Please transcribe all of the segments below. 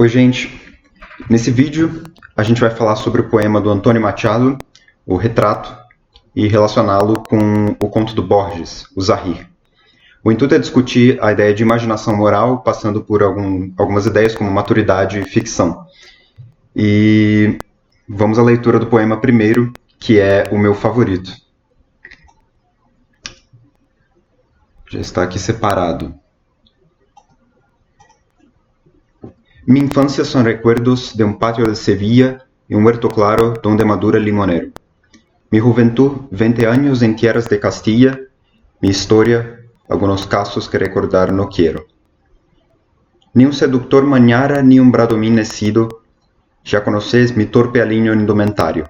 Oi, gente. Nesse vídeo, a gente vai falar sobre o poema do Antônio Machado, O Retrato, e relacioná-lo com o conto do Borges, O Zahir. O intuito é discutir a ideia de imaginação moral, passando por algumas ideias como maturidade e ficção. E vamos à leitura do poema primeiro, que é o meu favorito. Já está aqui separado. Mi infancia son recuerdos de un patio de Sevilla y un huerto claro donde madura el limonero. Mi juventud, 20 años en tierras de Castilla. Mi historia, algunos casos que recordar no quiero. Ni un seductor mañara ni un bradomín necido. Ya conocéis mi torpe aliño indumentario.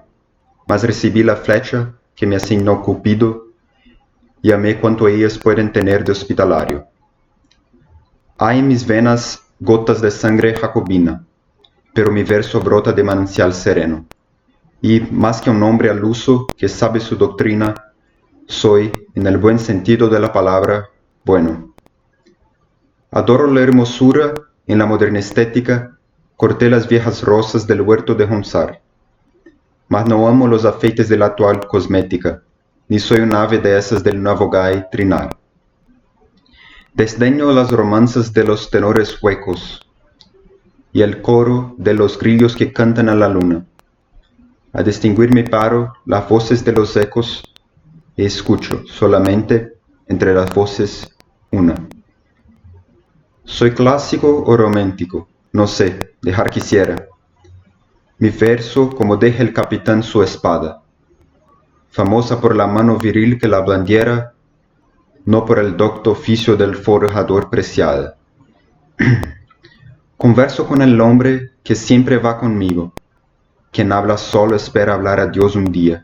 Mas recibí la flecha que me asignó Cupido y amé cuanto ellas pueden tener de hospitalario. Hay en mis venas gotas de sangre jacobina, pero mi verso brota de manancial sereno. Y, más que un hombre al uso que sabe su doctrina, soy, en el buen sentido de la palabra, bueno. Adoro la hermosura en la moderna estética, corté las viejas rosas del huerto de Honsar. Mas no amo los afeites de la actual cosmética, ni soy un ave de esas del nuevo gay trinar. Desdeño las romanzas de los tenores huecos y el coro de los grillos que cantan a la luna. A distinguir me paro las voces de los ecos y escucho solamente entre las voces una. Soy clásico o romántico, no sé, dejar quisiera. Mi verso como deja el capitán su espada, famosa por la mano viril que la blandiera, no por el docto oficio del forjador preciada. Converso con el hombre que siempre va conmigo. Quien habla solo espera hablar a Dios un día.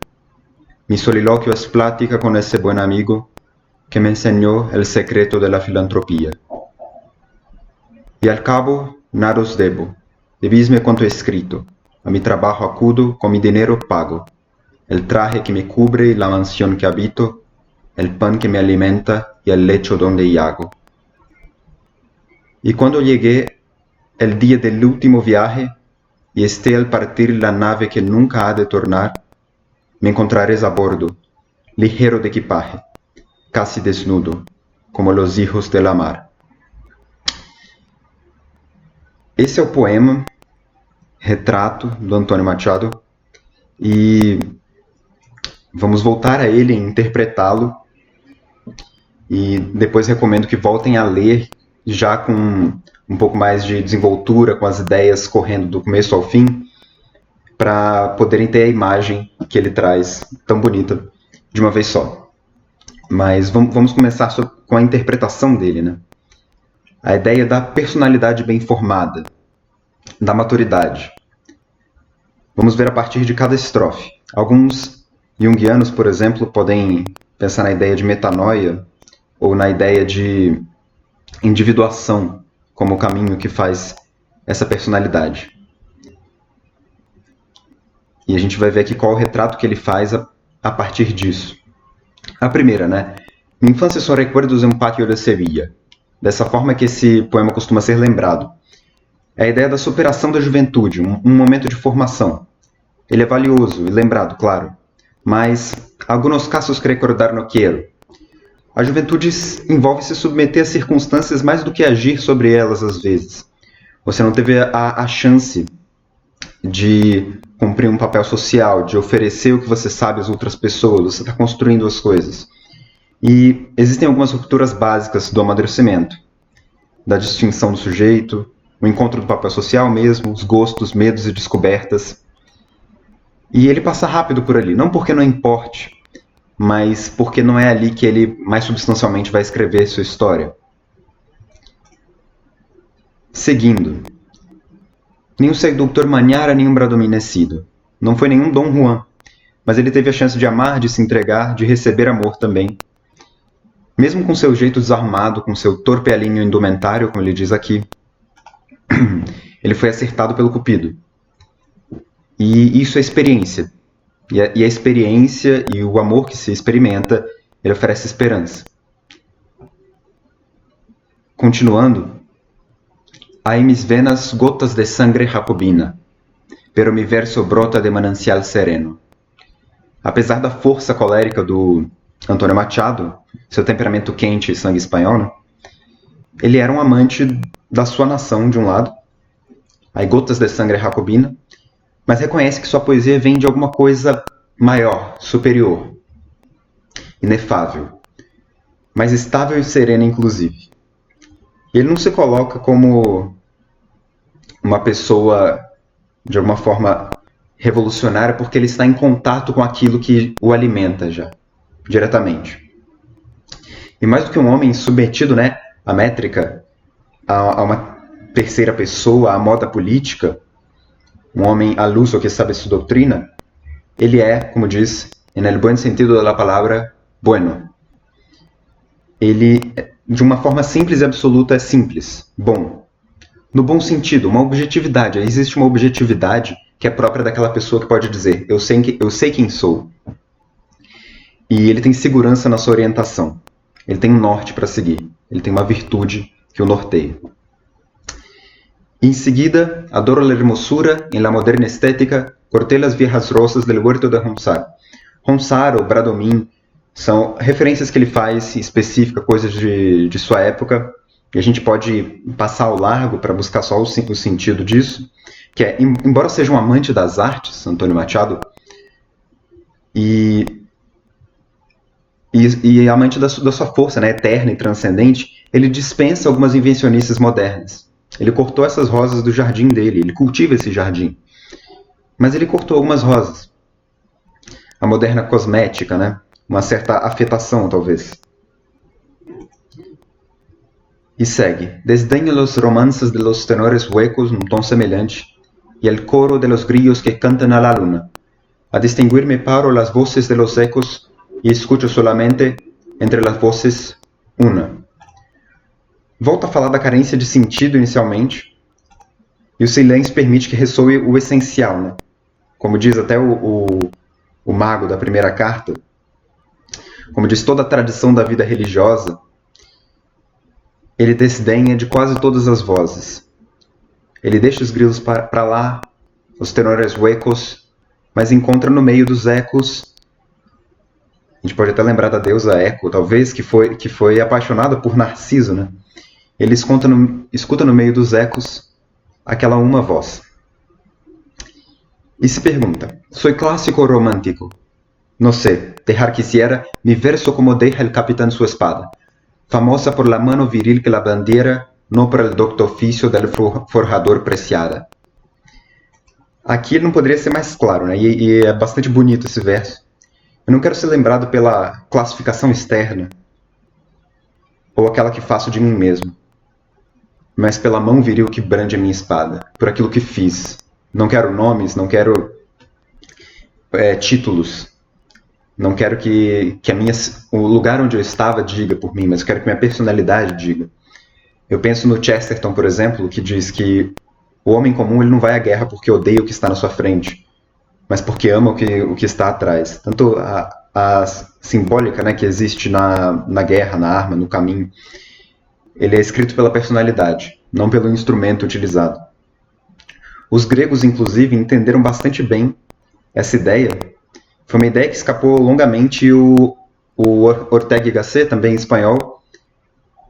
Mi soliloquio es plática con ese buen amigo que me enseñó el secreto de la filantropía. Y al cabo, nada os debo. Debísme cuanto he escrito. A mi trabajo acudo, con mi dinero pago. El traje que me cubre y la mansión que habito, el pan que me alimenta y el lecho donde yago. Y cuando llegué el día del último viaje y esté al partir la nave que nunca ha de tornar, me encontraréis a bordo, ligero de equipaje, casi desnudo, como los hijos de la mar. Esse é o poema Retrato, do Antônio Machado, e vamos voltar a ele e interpretá-lo. E depois recomendo que voltem a ler já com um pouco mais de desenvoltura, com as ideias correndo do começo ao fim, para poderem ter a imagem que ele traz tão bonita de uma vez só. Mas vamos começar com a interpretação dele, né? A ideia da personalidade bem formada, da maturidade. Vamos ver a partir de cada estrofe. Alguns junguianos, por exemplo, podem pensar na ideia de metanoia, ou na ideia de individuação como o caminho que faz essa personalidade. E a gente vai ver aqui qual o retrato que ele faz a partir disso. A primeira, né? Mi infancia son recuerdos de un patio de Sevilla. Dessa forma que esse poema costuma ser lembrado. É a ideia da superação da juventude, um momento de formação. Ele é valioso e lembrado, claro. Mas, alguns casos que recordar no quiero. A juventude envolve se submeter a circunstâncias mais do que agir sobre elas às vezes. Você não teve a chance de cumprir um papel social, de oferecer o que você sabe às outras pessoas, você está construindo as coisas. E existem algumas rupturas básicas do amadurecimento, da distinção do sujeito, o encontro do papel social mesmo, os gostos, medos e descobertas. E ele passa rápido por ali, não porque não importe, mas porque não é ali que ele mais substancialmente vai escrever sua história. Seguindo. Nenhum seductor mañara, nenhum bradomín necido. Não foi nenhum Dom Juan, mas ele teve a chance de amar, de se entregar, de receber amor também. Mesmo com seu jeito desarrumado, com seu torpe alinho indumentário, como ele diz aqui, ele foi acertado pelo Cupido. E isso é experiência. E a experiência e o amor que se experimenta, ele oferece esperança. Continuando, Há em mis venas gotas de sangre jacobina, pero mi verso brota de manancial sereno. Apesar da força colérica do Antônio Machado, seu temperamento quente e sangue espanhol, né? Ele era um amante da sua nação, de um lado, aí gotas de sangre jacobina, mas reconhece que sua poesia vem de alguma coisa maior, superior, inefável, mais estável e serena, inclusive. Ele não se coloca como uma pessoa, de alguma forma, revolucionária, porque ele está em contato com aquilo que o alimenta já, diretamente. E mais do que um homem submetido, né, à métrica, a uma terceira pessoa, à moda política, um homem al uso que sabe sua doutrina, ele é, como diz, en el buen sentido da palavra, bueno. Ele, de uma forma simples e absoluta, é simples, bom. No bom sentido, uma objetividade. Existe uma objetividade que é própria daquela pessoa que pode dizer, eu sei quem sou. E ele tem segurança na sua orientação. Ele tem um norte para seguir. Ele tem uma virtude que o norteia. Em seguida, adoro la hermosura en la moderna estética, corté las viejas rosas del huerto de Ronsard. Ronsard ou Bradomín são referências que ele faz específicas, coisas de sua época, e a gente pode passar ao largo para buscar só o sentido disso, que é, embora seja um amante das artes, Antônio Machado, e amante da sua força, né, eterna e transcendente, ele dispensa algumas invencionices modernas. Ele cortou essas rosas do jardim dele, ele cultiva esse jardim. Mas ele cortou algumas rosas. A moderna cosmética, né? Uma certa afetação, talvez. E segue. Desdenho los romances de los tenores huecos num tom semelhante, e el coro de los grillos que cantan a la luna. A distinguir me paro las voces de los ecos e escucho solamente entre las voces una. Volta a falar da carência de sentido inicialmente, e o silêncio permite que ressoe o essencial, né? Como diz até o mago da primeira carta, como diz toda a tradição da vida religiosa, ele desdenha de quase todas as vozes. Ele deixa os grilos para lá, os tenores huecos, mas encontra no meio dos ecos. A gente pode até lembrar da deusa Eco, talvez, que foi apaixonada por Narciso, né? Ele escuta no meio dos ecos aquela uma voz. E se pergunta, soy clássico ou romântico? No sé, dejar quisiera mi verso como deja el capitán su espada, famosa por la mano viril que la bandiera, no por el docto oficio del forjador preciada. Aqui ele não poderia ser mais claro, né? E é bastante bonito esse verso. Eu não quero ser lembrado pela classificação externa, ou aquela que faço de mim mesmo, mas pela mão viril que brande a minha espada, por aquilo que fiz. Não quero nomes, não quero títulos, não quero que o lugar onde eu estava diga por mim, mas eu quero que minha personalidade diga. Eu penso no Chesterton, por exemplo, que diz que o homem comum ele não vai à guerra porque odeia o que está na sua frente, mas porque ama o que está atrás. Tanto a simbólica, né, que existe na guerra, na arma, no caminho, ele é escrito pela personalidade, não pelo instrumento utilizado. Os gregos, inclusive, entenderam bastante bem essa ideia. Foi uma ideia que escapou longamente o Ortega y Gasset, também em espanhol,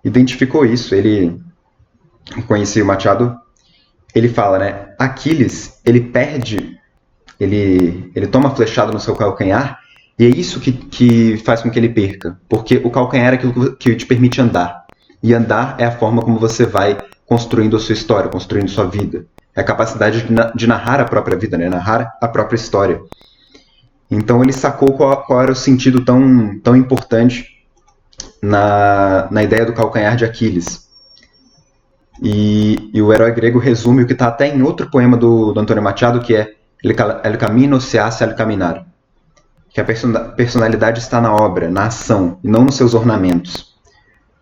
identificou isso. Ele conhecia o Machado. Ele fala, né? Aquiles, ele perde, ele toma a flechada no seu calcanhar, e é isso que faz com que ele perca. Porque o calcanhar é aquilo que te permite andar. E andar é a forma como você vai construindo a sua história, construindo sua vida. É a capacidade de narrar a própria vida, né? Narrar a própria história. Então ele sacou qual era o sentido tão importante na ideia do calcanhar de Aquiles. E o herói grego resume o que está até em outro poema do Antônio Machado, que é El camino se hace al caminar. Que a personalidade está na obra, na ação, e não nos seus ornamentos.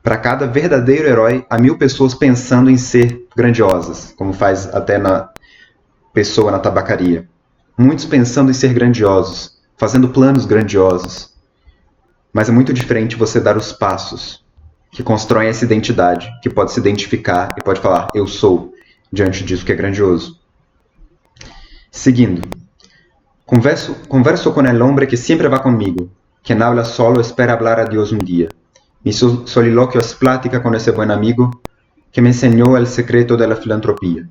Para cada verdadeiro herói, há 1000 pessoas pensando em ser grandiosas, como faz até na pessoa na tabacaria. Muitos pensando em ser grandiosos, fazendo planos grandiosos. Mas é muito diferente você dar os passos que constroem essa identidade, que pode se identificar e pode falar, eu sou. diante disso que é grandioso. Seguindo. Converso con el hombre que siempre va conmigo, quien habla solo espera hablar a Dios un día. Mi soliloquio es plática con ese buen amigo que me enseñó el secreto de la filantropia.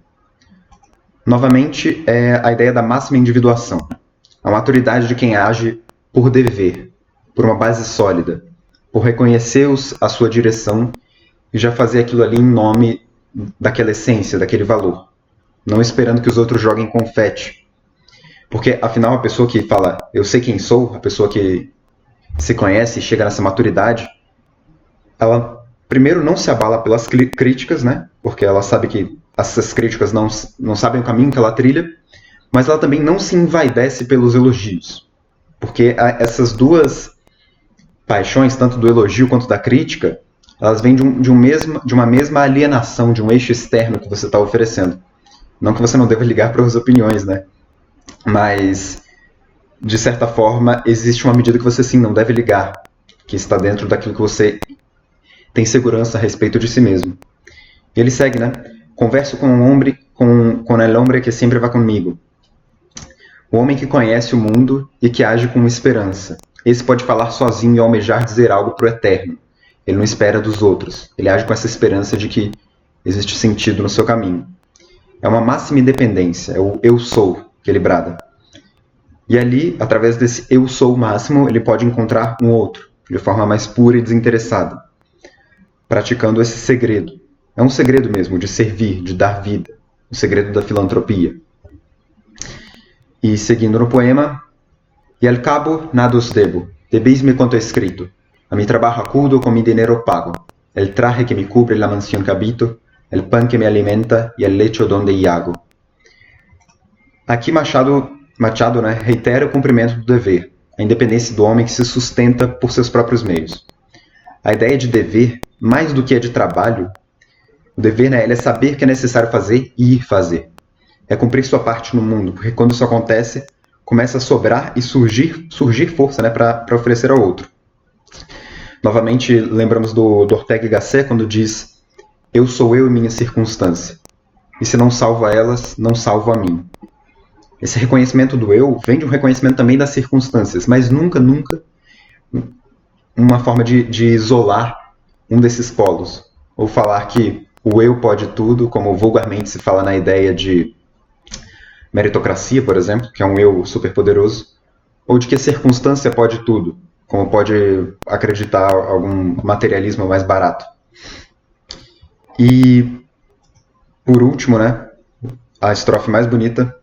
Novamente, é a ideia da máxima individuação. A maturidade de quem age por dever, por uma base sólida, por reconhecer a sua direção e já fazer aquilo ali em nome daquela essência, daquele valor. Não esperando que os outros joguem confete. Porque, afinal, a pessoa que fala, eu sei quem sou, a pessoa que se conhece e chega nessa maturidade, ela, primeiro, não se abala pelas críticas, né? Porque ela sabe que essas críticas não sabem o caminho que ela trilha, mas ela também não se envaidece pelos elogios. Porque essas duas paixões, tanto do elogio quanto da crítica, elas vêm de uma mesma alienação, de um eixo externo que você está oferecendo. Não que você não deva ligar para as opiniões, né? Mas, de certa forma, existe uma medida que você sim não deve ligar, que está dentro daquilo que você tem segurança a respeito de si mesmo. E ele segue, né? Converso com el hombre que sempre va comigo. O homem que conhece o mundo e que age com esperança. Esse pode falar sozinho e almejar dizer algo para o eterno. Ele não espera dos outros. Ele age com essa esperança de que existe sentido no seu caminho. É uma máxima independência, é o eu sou que ele brada. E ali, através desse eu sou máximo, ele pode encontrar um outro, de forma mais pura e desinteressada, praticando esse segredo. É um segredo mesmo, de servir, de dar vida. O segredo da filantropia. E seguindo no poema, e al cabo nada os debo, debéis-me quanto escrito. A mi trabajo acudo con mi dinero pago. El traje que me cubre la mansión que habito, el pan que me alimenta y el lecho donde yago. Aqui Machado, né, reitera o cumprimento do dever, a independência do homem que se sustenta por seus próprios meios. A ideia de dever, mais do que a de trabalho, o dever, né, ele é saber que é necessário fazer e ir fazer. É cumprir sua parte no mundo, porque quando isso acontece, começa a sobrar e surgir força, né, para oferecer ao outro. Novamente, lembramos do Ortega y Gasset quando diz: eu sou eu e minha circunstância. E se não salvo a elas, não salvo a mim. Esse reconhecimento do eu vem de um reconhecimento também das circunstâncias, mas nunca uma forma de isolar um desses polos. Ou falar que o eu pode tudo, como vulgarmente se fala na ideia de meritocracia, por exemplo, que é um eu superpoderoso, ou de que a circunstância pode tudo, como pode acreditar algum materialismo mais barato. E, por último, né, a estrofe mais bonita.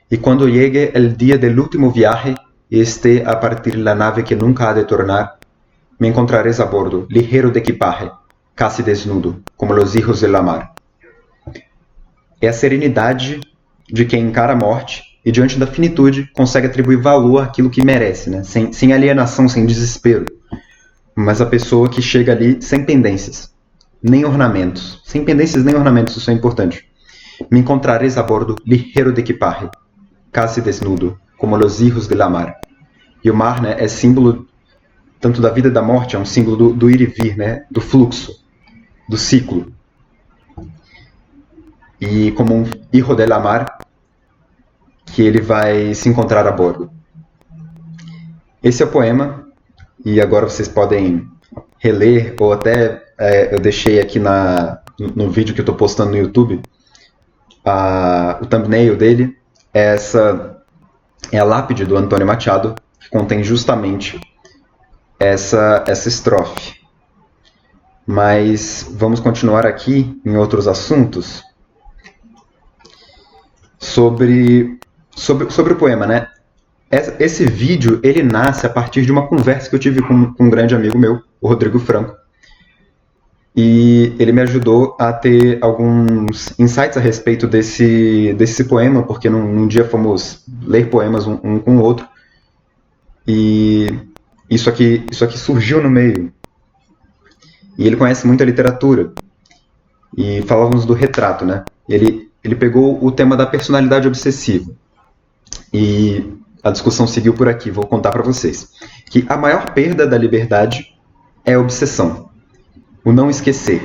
E quando llegue el día del último viaje y esté a partir la nave que nunca ha de tornar, me encontraréis a bordo, ligero de equipaje, casi desnudo, como los hijos de la mar. É a serenidade de quem encara a morte e, diante da finitude, consegue atribuir valor àquilo que merece, né? Sem alienação, sem desespero. Mas a pessoa que chega ali sem pendências, nem ornamentos. Sem pendências nem ornamentos, isso é importante. Me encontraréis a bordo, ligero de equipaje, casi desnudo, como los hijos de la mar. E o mar, né, é símbolo tanto da vida e da morte, é um símbolo do ir e vir, né, do fluxo, do ciclo. E como um hijo de la mar, que ele vai se encontrar a bordo. Esse é o poema, e agora vocês podem reler, ou até eu deixei aqui no vídeo que eu estou postando no YouTube, o thumbnail dele. Essa é a lápide do Antônio Machado, que contém justamente essa estrofe. Mas vamos continuar aqui em outros assuntos sobre o poema, né? Esse vídeo, ele nasce a partir de uma conversa que eu tive com um grande amigo meu, o Rodrigo Franco. E ele me ajudou a ter alguns insights a respeito desse poema, porque num dia fomos ler poemas um com o outro. E isso aqui surgiu no meio. E ele conhece muito a literatura. E falávamos do retrato, né? Ele pegou o tema da personalidade obsessiva. E a discussão seguiu por aqui, vou contar para vocês. Que a maior perda da liberdade é a obsessão. O não esquecer.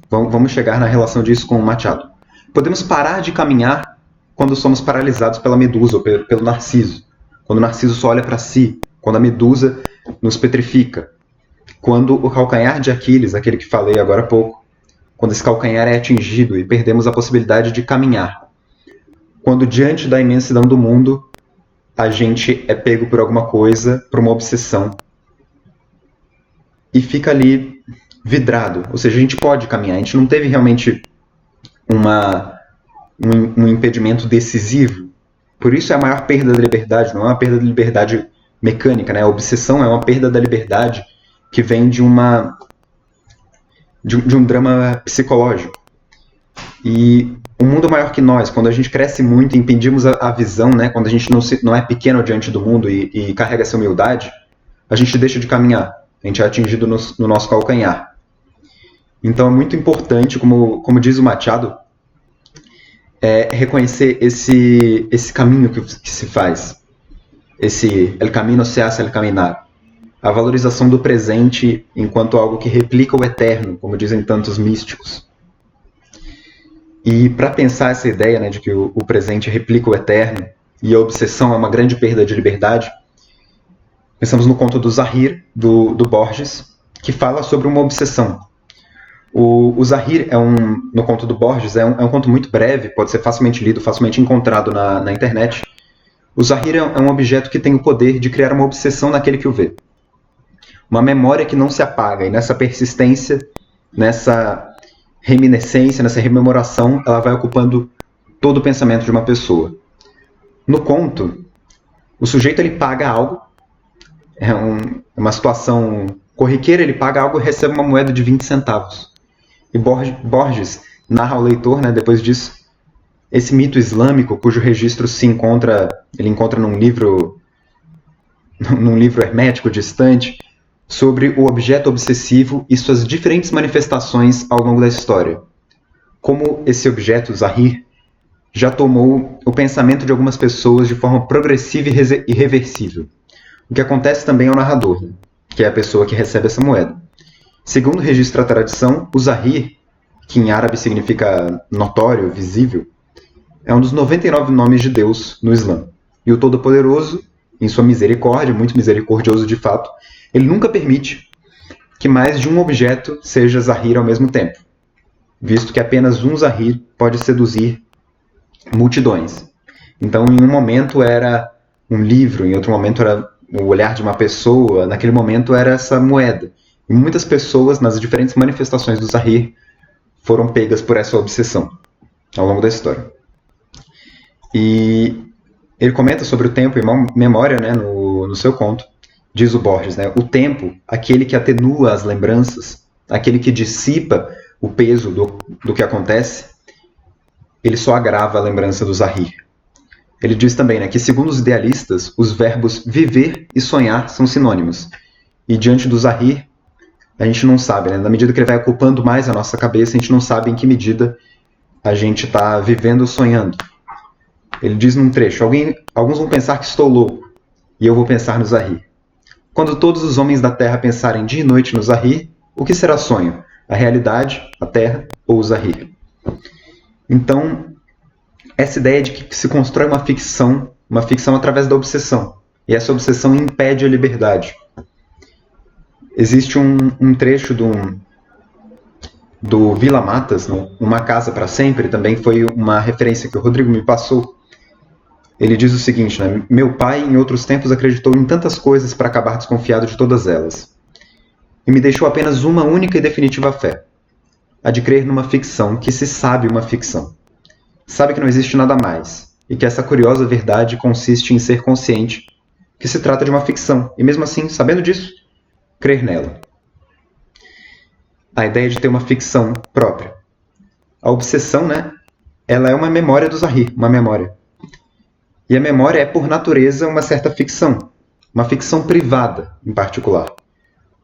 Vamos chegar na relação disso com o Machado. Podemos parar de caminhar quando somos paralisados pela medusa ou pelo narciso. Quando o narciso só olha para si. Quando a medusa nos petrifica. Quando o calcanhar de Aquiles, aquele que falei agora há pouco, quando esse calcanhar é atingido e perdemos a possibilidade de caminhar. Quando diante da imensidão do mundo, a gente é pego por alguma coisa, por uma obsessão, e fica ali vidrado. Ou seja, a gente pode caminhar, a gente não teve realmente um impedimento decisivo. Por isso é a maior perda da liberdade, não é uma perda da liberdade mecânica, né? A obsessão é uma perda da liberdade que vem de um drama psicológico. E um mundo maior que nós, quando a gente cresce muito e impedimos a visão, né? Quando a gente não é pequeno diante do mundo e carrega essa humildade, a gente deixa de caminhar, a gente é atingido no nosso calcanhar. Então é muito importante, como diz o Machado, reconhecer esse caminho que se faz. El camino se hace al caminar. A valorização do presente enquanto algo que replica o eterno, como dizem tantos místicos. E para pensar essa ideia, né, de que o presente replica o eterno e a obsessão é uma grande perda de liberdade, pensamos no conto do Zahir, do Borges, que fala sobre uma obsessão. O Zahir, no conto do Borges, é um conto muito breve, pode ser facilmente lido, facilmente encontrado na internet. O Zahir é um objeto que tem o poder de criar uma obsessão naquele que o vê. Uma memória que não se apaga, e nessa persistência, nessa reminiscência, nessa rememoração, ela vai ocupando todo o pensamento de uma pessoa. No conto, o sujeito ele paga algo, é uma situação corriqueira, ele paga algo e recebe uma moeda de 20 centavos. E Borges narra ao leitor, né, depois disso, esse mito islâmico cujo registro ele encontra num livro hermético distante, sobre o objeto obsessivo e suas diferentes manifestações ao longo da história. Como esse objeto, Zahir, já tomou o pensamento de algumas pessoas de forma progressiva e irreversível. O que acontece também ao narrador, né, que é a pessoa que recebe essa moeda. Segundo registra a tradição, o Zahir, que em árabe significa notório, visível, é um dos 99 nomes de Deus no Islã. E o Todo-Poderoso, em sua misericórdia, muito misericordioso de fato, ele nunca permite que mais de um objeto seja Zahir ao mesmo tempo, visto que apenas um Zahir pode seduzir multidões. Então, em um momento era um livro, em outro momento era o olhar de uma pessoa, naquele momento era essa moeda. E muitas pessoas, nas diferentes manifestações do Zahir, foram pegas por essa obsessão ao longo da história. E ele comenta sobre o tempo e memória, né, no seu conto. Diz o Borges, né, o tempo, aquele que atenua as lembranças, aquele que dissipa o peso do que acontece, ele só agrava a lembrança do Zahir. Ele diz também, né, que, segundo os idealistas, os verbos viver e sonhar são sinônimos. E diante do Zahir, a gente não sabe, né, na medida que ele vai ocupando mais a nossa cabeça, a gente não sabe em que medida a gente está vivendo ou sonhando. Ele diz num trecho, alguns vão pensar que estou louco, e eu vou pensar no Zahir. Quando todos os homens da Terra pensarem dia e noite no Zahir, o que será sonho? A realidade, a Terra ou o Zahir? Então, essa ideia de que se constrói uma ficção através da obsessão. E essa obsessão impede a liberdade. Existe um trecho do Vila Matas, né? Uma Casa para Sempre, também foi uma referência que o Rodrigo me passou. Ele diz o seguinte, né? Meu pai, em outros tempos, acreditou em tantas coisas para acabar desconfiado de todas elas. E me deixou apenas uma única e definitiva fé. A de crer numa ficção que se sabe uma ficção. Sabe que não existe nada mais. E que essa curiosa verdade consiste em ser consciente que se trata de uma ficção. E mesmo assim, sabendo disso, crer nela. A ideia de ter uma ficção própria. A obsessão, né? Ela é uma memória do Zahir, uma memória. E a memória é, por natureza, uma certa ficção. Uma ficção privada, em particular.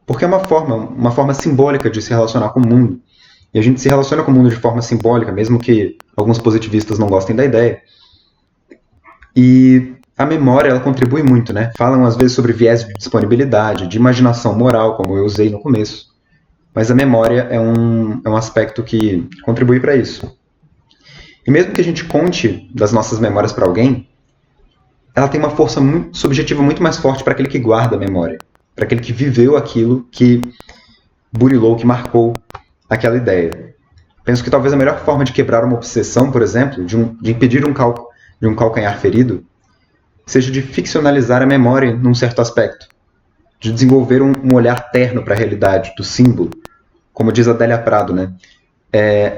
Porque é uma forma simbólica de se relacionar com o mundo. E a gente se relaciona com o mundo de forma simbólica, mesmo que alguns positivistas não gostem da ideia. E a memória, ela contribui muito, né? Falam às vezes sobre viés de disponibilidade, de imaginação moral, como eu usei no começo. mas a memória é um aspecto que contribui para isso. E mesmo que a gente conte das nossas memórias para alguém, ela tem uma força subjetiva muito mais forte para aquele que guarda a memória, para aquele que viveu aquilo, que burilou, que marcou aquela ideia. Penso que talvez a melhor forma de quebrar uma obsessão, por exemplo, de impedir um calcanhar ferido, seja de ficcionalizar a memória num certo aspecto, de desenvolver um olhar terno para a realidade, do símbolo. Como diz Adélia Prado, né?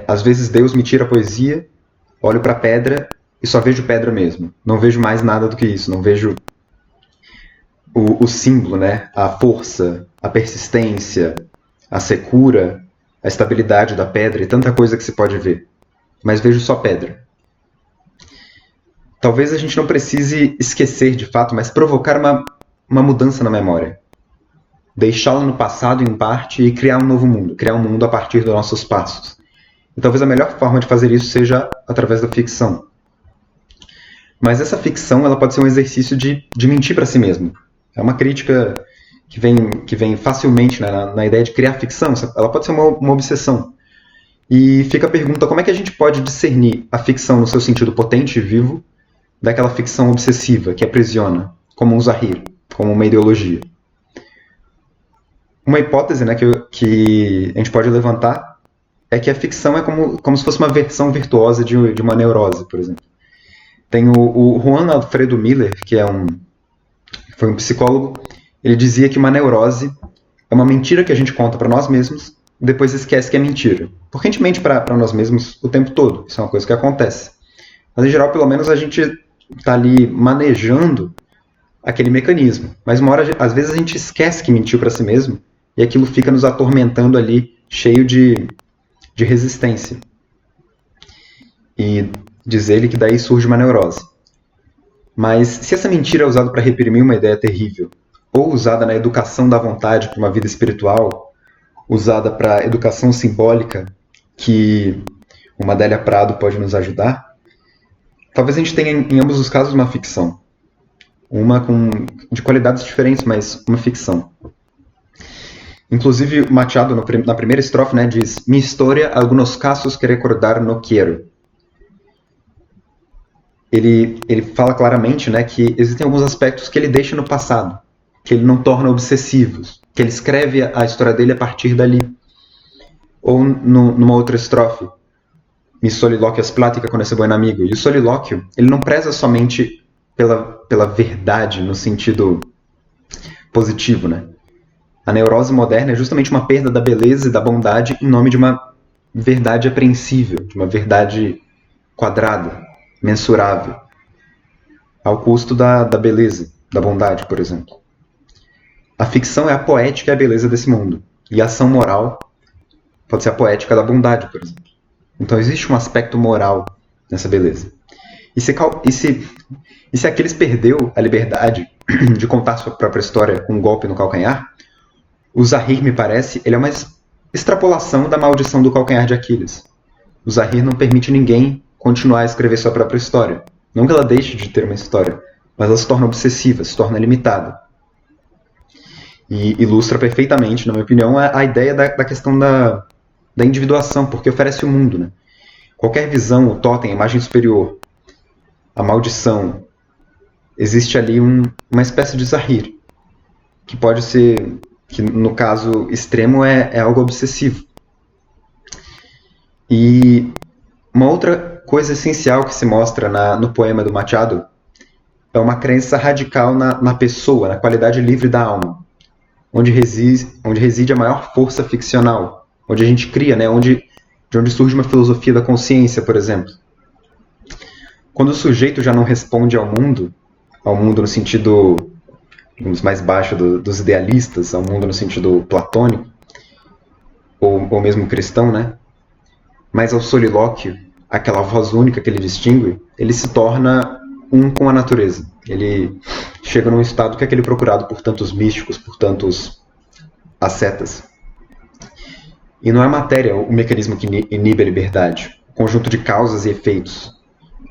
Às vezes Deus me tira a poesia, olho para a pedra e só vejo pedra mesmo. Não vejo mais nada do que isso. Não vejo o símbolo, né? A força, a persistência, a secura, a estabilidade da pedra e tanta coisa que se pode ver. Mas vejo só pedra. Talvez a gente não precise esquecer de fato, mas provocar uma mudança na memória. Deixá-la no passado em parte e criar um novo mundo. Criar um mundo a partir dos nossos passos. E talvez a melhor forma de fazer isso seja através da ficção. Mas essa ficção ela pode ser um exercício de mentir para si mesmo. É uma crítica que vem facilmente, né, na ideia de criar ficção. Ela pode ser uma obsessão. E fica a pergunta, como é que a gente pode discernir a ficção no seu sentido potente e vivo daquela ficção obsessiva que aprisiona, como um zahir, como uma ideologia? Uma hipótese, né, que a gente pode levantar é que a ficção é como se fosse uma versão virtuosa de uma neurose, por exemplo. Tem o Juan Alfredo Miller, que foi um psicólogo. Ele dizia que uma neurose é uma mentira que a gente conta para nós mesmos e depois esquece que é mentira. Porque a gente mente para nós mesmos o tempo todo. Isso é uma coisa que acontece. Mas, em geral, pelo menos a gente está ali manejando aquele mecanismo. Mas uma hora, às vezes, a gente esquece que mentiu para si mesmo e aquilo fica nos atormentando ali, cheio de resistência. E diz ele que daí surge uma neurose. Mas se essa mentira é usada para reprimir uma ideia terrível, ou usada na educação da vontade para uma vida espiritual, usada para educação simbólica, que uma Adélia Prado pode nos ajudar, talvez a gente tenha em ambos os casos uma ficção. Uma de qualidades diferentes, mas uma ficção. Inclusive, Machado, na primeira estrofe, né, diz: "Mi historia, algunos casos que recordar no quiero." Ele fala claramente, né, que existem alguns aspectos que ele deixa no passado, que ele não torna obsessivos, que ele escreve a história dele a partir dali. Ou numa outra estrofe, "Mi soliloquio es plática con ese buen amigo." E o solilóquio, ele não preza somente pela verdade no sentido positivo, né? A neurose moderna é justamente uma perda da beleza e da bondade em nome de uma verdade apreensível, de uma verdade quadrada, mensurável, ao custo da beleza, da bondade, por exemplo. A ficção é a poética e a beleza desse mundo. E a ação moral pode ser a poética da bondade, por exemplo. Então existe um aspecto moral nessa beleza. E se Aquiles perdeu a liberdade de contar sua própria história com um golpe no calcanhar, o Zahir, me parece, ele é uma extrapolação da maldição do calcanhar de Aquiles. O Zahir não permite ninguém continuar a escrever sua própria história. Não que ela deixe de ter uma história, mas ela se torna obsessiva, se torna limitada. E ilustra perfeitamente, na minha opinião, a ideia da questão da individuação, porque oferece o mundo, né? Qualquer visão, o totem, a imagem superior, a maldição, existe ali uma espécie de Zahir, que pode ser, que no caso extremo é algo obsessivo. E uma outra coisa essencial que se mostra no poema do Machado é uma crença radical na pessoa, na qualidade livre da alma, onde reside a maior força ficcional, onde a gente cria, né? De onde surge uma filosofia da consciência, por exemplo. Quando o sujeito já não responde ao mundo no sentido, digamos, mais baixo dos idealistas, ao mundo no sentido platônico, ou mesmo cristão, né? Mas ao solilóquio, aquela voz única que ele distingue, ele se torna um com a natureza. Ele chega num estado que é aquele procurado por tantos místicos, por tantos ascetas. E não é a matéria o mecanismo que inibe a liberdade, o conjunto de causas e efeitos,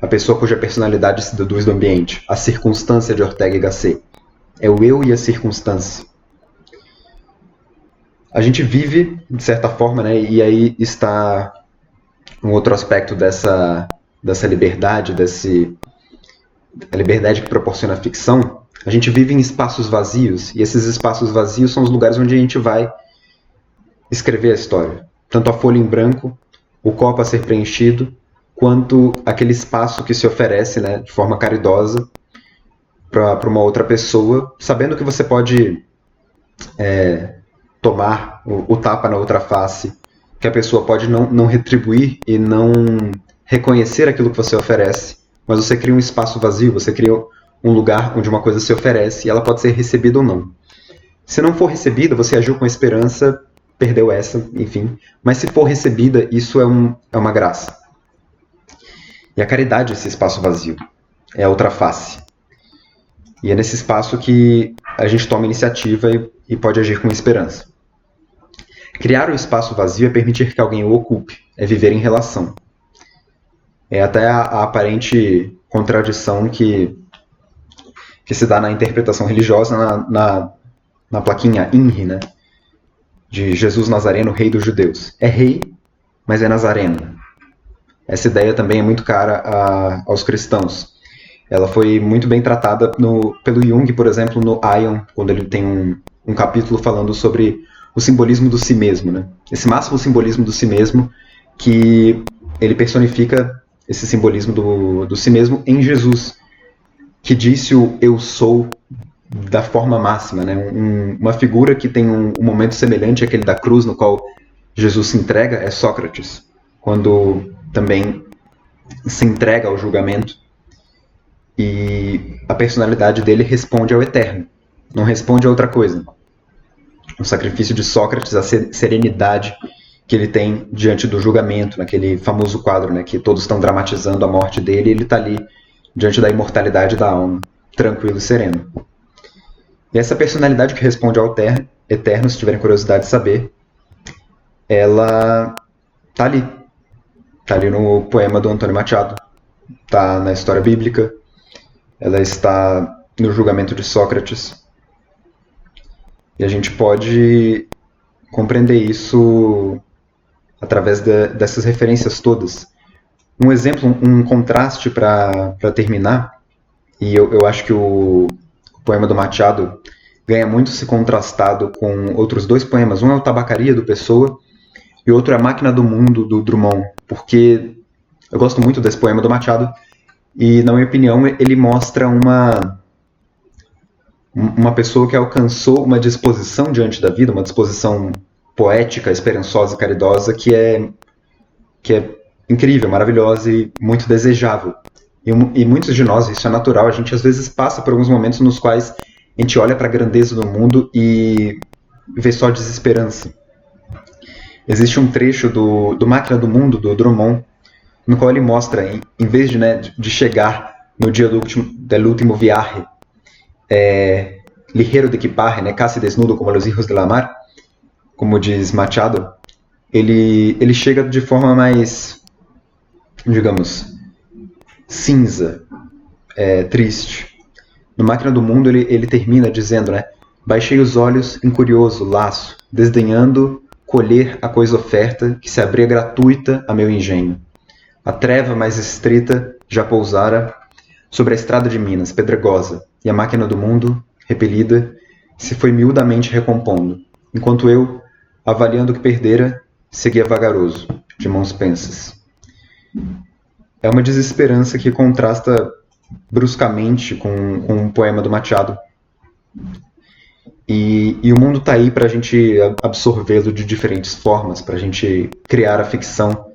a pessoa cuja personalidade se deduz do ambiente, a circunstância de Ortega y Gasset. É o eu e a circunstância. A gente vive, de certa forma, né, e aí está um outro aspecto dessa liberdade, a liberdade que proporciona a ficção. A gente vive em espaços vazios, e esses espaços vazios são os lugares onde a gente vai escrever a história. Tanto a folha em branco, o copo a ser preenchido, quanto aquele espaço que se oferece, né, de forma caridosa para uma outra pessoa, sabendo que você pode tomar o tapa na outra face, que a pessoa pode não retribuir e não reconhecer aquilo que você oferece, mas você cria um espaço vazio, você cria um lugar onde uma coisa se oferece e ela pode ser recebida ou não. Se não for recebida, você agiu com esperança, perdeu essa, enfim. Mas se for recebida, isso é uma graça. E a caridade é esse espaço vazio, é a outra face. E é nesse espaço que a gente toma iniciativa e pode agir com esperança. Criar o espaço vazio é permitir que alguém o ocupe, é viver em relação. É até a aparente contradição que se dá na interpretação religiosa na plaquinha INRI, né? De Jesus Nazareno, rei dos judeus. É rei, mas é nazareno. Essa ideia também é muito cara aos cristãos. Ela foi muito bem tratada pelo Jung, por exemplo, no Aion, quando ele tem um capítulo falando sobre o simbolismo do si mesmo, né? Esse máximo simbolismo do si mesmo, que ele personifica esse simbolismo do si mesmo em Jesus, que disse o eu sou da forma máxima, né? Uma figura que tem um momento semelhante àquele da cruz, no qual Jesus se entrega, é Sócrates, quando também se entrega ao julgamento, e a personalidade dele responde ao eterno, não responde a outra coisa. O sacrifício de Sócrates, a serenidade que ele tem diante do julgamento, naquele famoso quadro, né, que todos estão dramatizando a morte dele, e ele está ali diante da imortalidade da alma, tranquilo e sereno. E essa personalidade que responde ao eterno, se tiverem curiosidade de saber, ela está ali. Está ali no poema do Antônio Machado, está na história bíblica, ela está no julgamento de Sócrates. E a gente pode compreender isso através dessas referências todas. Um exemplo, um contraste para terminar, e eu acho que o poema do Machado ganha muito se contrastado com outros dois poemas. Um é o Tabacaria, do Pessoa, e outro é A Máquina do Mundo, do Drummond, porque eu gosto muito desse poema do Machado, e, na minha opinião, ele mostra uma pessoa que alcançou uma disposição diante da vida, uma disposição poética, esperançosa e caridosa, que é incrível, maravilhosa e muito desejável. E muitos de nós, isso é natural, a gente às vezes passa por alguns momentos nos quais a gente olha para a grandeza do mundo e vê só desesperança. Existe um trecho do Máquina do Mundo, do Drummond, no qual ele mostra, em vez de chegar no dia del último viaje, ligero de equipaje, né, casi desnudo como los hijos de la mar, como diz Machado, ele chega de forma mais, digamos, cinza, triste. No Máquina do Mundo ele termina dizendo, né, baixei os olhos em curioso laço, desdenhando colher a coisa oferta que se abria gratuita a meu engenho. A treva mais estreita já pousara sobre a estrada de Minas, pedregosa, e a Máquina do Mundo, repelida, se foi miudamente recompondo, enquanto eu, avaliando o que perdera, seguia vagaroso, de mãos pensas. É uma desesperança que contrasta bruscamente com um poema do Machado. E o mundo está aí para a gente absorvê-lo de diferentes formas, para a gente criar a ficção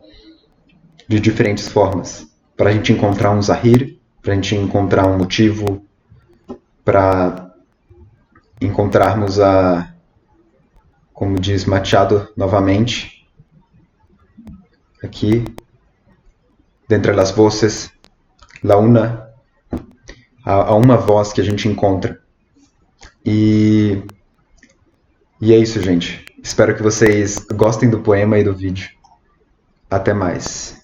de diferentes formas, para a gente encontrar um Zahir, para a gente encontrar um motivo, para encontrarmos como diz Machado novamente, aqui, dentre las voces, há uma voz que a gente encontra. E é isso, gente. Espero que vocês gostem do poema e do vídeo. Até mais.